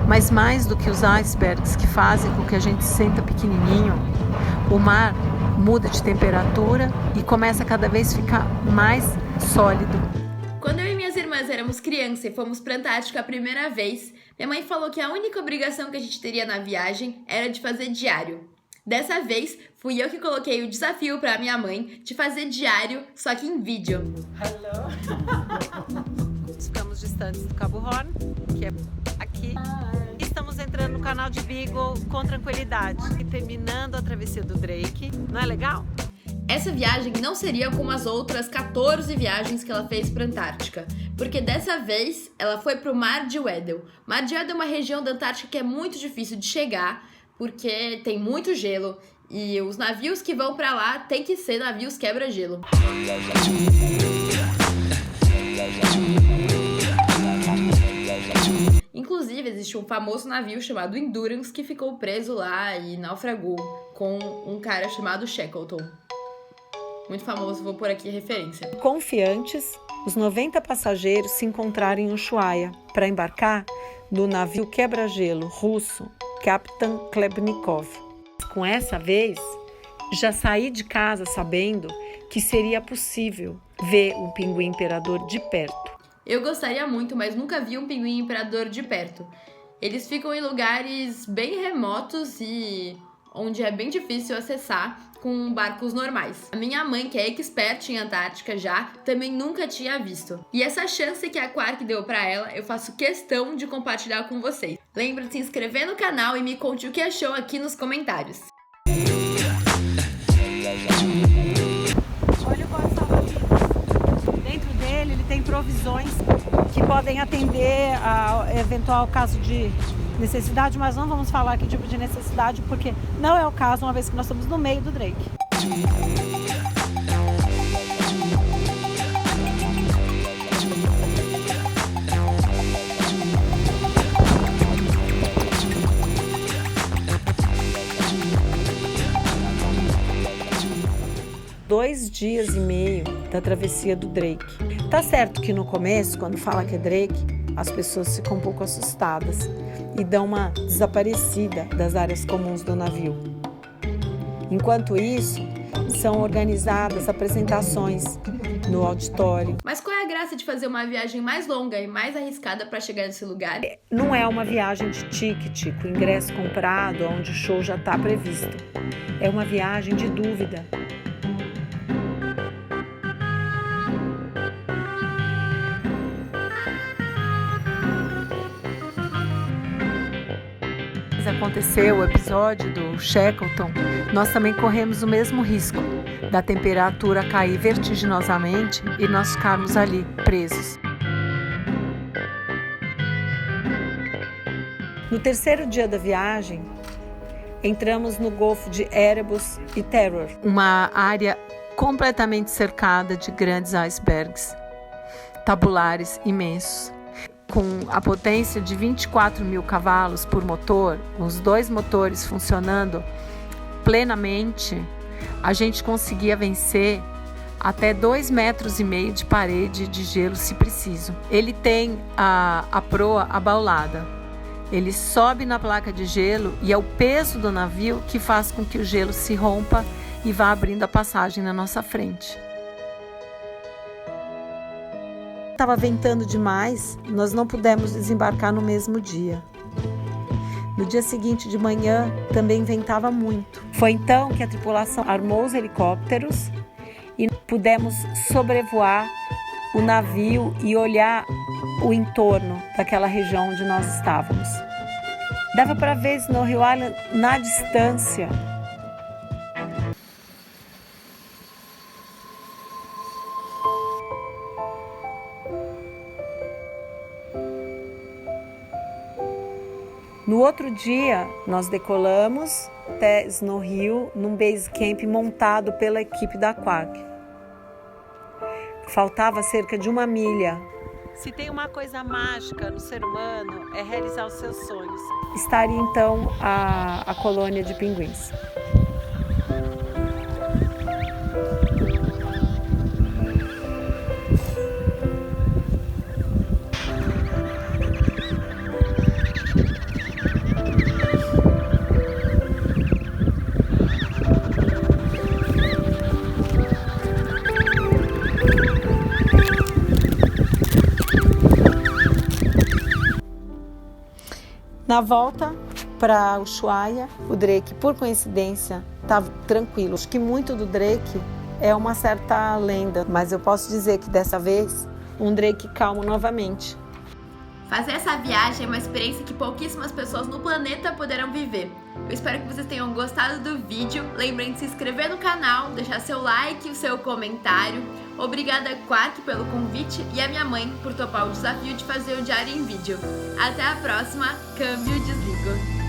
Mas mais do que os icebergs que fazem com que a gente se sinta pequenininho, o mar muda de temperatura e começa a cada vez ficar mais sólido. Quando eu e minhas irmãs éramos crianças e fomos para a Antártica a primeira vez, minha mãe falou que a única obrigação que a gente teria na viagem era de fazer diário. Dessa vez, fui eu que coloquei o desafio para minha mãe de fazer diário, só que em vídeo. Ficamos distantes do Cabo Horn, que é aqui. Estamos entrando no canal de Beagle com tranquilidade e terminando a travessia do Drake. Não é legal? Essa viagem não seria como as outras 14 viagens que ela fez para a Antártica, porque dessa vez ela foi para o Mar de Weddell. Mar de Weddell é uma região da Antártica que é muito difícil de chegar, porque tem muito gelo e os navios que vão para lá tem que ser navios quebra-gelo. Inclusive, existe um famoso navio chamado Endurance que ficou preso lá e naufragou com um cara chamado Shackleton. Muito famoso, vou pôr aqui a referência. Confiantes, os 90 passageiros se encontraram em Ushuaia para embarcar no navio quebra-gelo russo Captain Klebnikov. Com essa vez, já saí de casa sabendo que seria possível ver um pinguim imperador de perto. Eu gostaria muito, mas nunca vi um pinguim imperador de perto. Eles ficam em lugares bem remotos e onde é bem difícil acessar com barcos normais. A minha mãe, que é expert em Antártica já, também nunca tinha visto. E essa chance que a Quark deu pra ela, eu faço questão de compartilhar com vocês. Lembra de se inscrever no canal e me conte o que achou aqui nos comentários. Olha o salva-vidas. Dentro dele ele tem provisões que podem atender a eventual caso de necessidade, mas não vamos falar que tipo de necessidade, porque não é o caso, uma vez que nós estamos no meio do Drake. Dois dias e meio da travessia do Drake. Tá certo que no começo, quando fala que é Drake, as pessoas ficam um pouco assustadas e dão uma desaparecida das áreas comuns do navio. Enquanto isso, são organizadas apresentações no auditório. Mas qual é a graça de fazer uma viagem mais longa e mais arriscada para chegar nesse lugar? Não é uma viagem de ticket, com ingresso comprado, onde o show já está previsto. É uma viagem de dúvida. Aconteceu o episódio do Shackleton, nós também corremos o mesmo risco da temperatura cair vertiginosamente e nós ficarmos ali presos. No terceiro dia da viagem, entramos no Golfo de Erebus e Terror, uma área completamente cercada de grandes icebergs tabulares imensos. Com a potência de 24 mil cavalos por motor, os dois motores funcionando plenamente, a gente conseguia vencer até 2,5 metros de parede de gelo se preciso. Ele tem a proa abaulada. Ele sobe na placa de gelo e é o peso do navio que faz com que o gelo se rompa e vá abrindo a passagem na nossa frente. Estava ventando demais, nós não pudemos desembarcar no mesmo dia. No dia seguinte de manhã, também ventava muito. Foi então que a tripulação armou os helicópteros e pudemos sobrevoar o navio e olhar o entorno daquela região onde nós estávamos. Dava para ver Snow Hill Island na distância. No outro dia, nós decolamos até Snow Hill, num base camp montado pela equipe da Quark. Faltava cerca de 1 milha. Se tem uma coisa mágica no ser humano, é realizar os seus sonhos. Estaria então a colônia de pinguins. Na volta para Ushuaia, o Drake, por coincidência, estava tranquilo. Acho que muito do Drake é uma certa lenda, mas eu posso dizer que dessa vez, um Drake calmo novamente. Fazer essa viagem é uma experiência que pouquíssimas pessoas no planeta poderão viver. Eu espero que vocês tenham gostado do vídeo. Lembrem de se inscrever no canal, deixar seu like e o seu comentário. Obrigada, Quark, pelo convite e a minha mãe por topar o desafio de fazer o diário em vídeo. Até a próxima, câmbio e desligo.